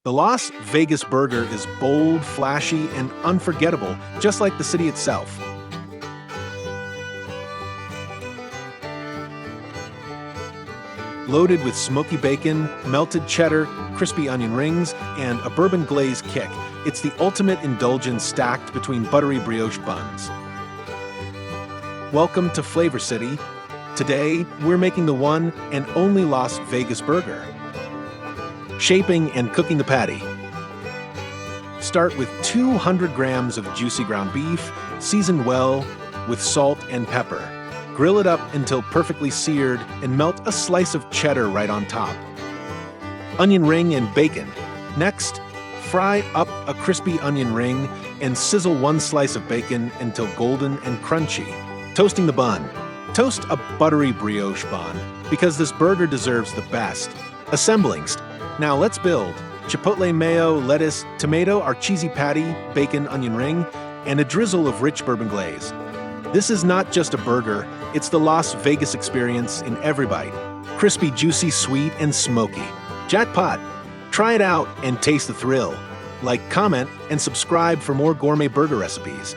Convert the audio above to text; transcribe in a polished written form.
The Las Vegas burger is bold, flashy, and unforgettable, just like the city itself. Loaded with smoky bacon, melted cheddar, crispy onion rings, and a bourbon glaze kick, it's the ultimate indulgence stacked between buttery brioche buns. Welcome to Flavor City. Today, we're making the one and only Las Vegas burger. Shaping and cooking the patty. Start with 200 grams of juicy ground beef, seasoned well with salt and pepper. Grill it up until perfectly seared and melt a slice of cheddar right on top. Onion ring and bacon. Next, fry up a crispy onion ring and sizzle one slice of bacon until golden and crunchy. Toasting the bun. Toast a buttery brioche bun because this burger deserves the best. Assembling. Now let's build. Chipotle mayo, lettuce, tomato, our cheesy patty, bacon, onion ring, and a drizzle of rich bourbon glaze. This is not just a burger, it's the Las Vegas experience in every bite. Crispy, juicy, sweet, and smoky. Jackpot! Try it out and taste the thrill. Like, comment, and subscribe for more gourmet burger recipes.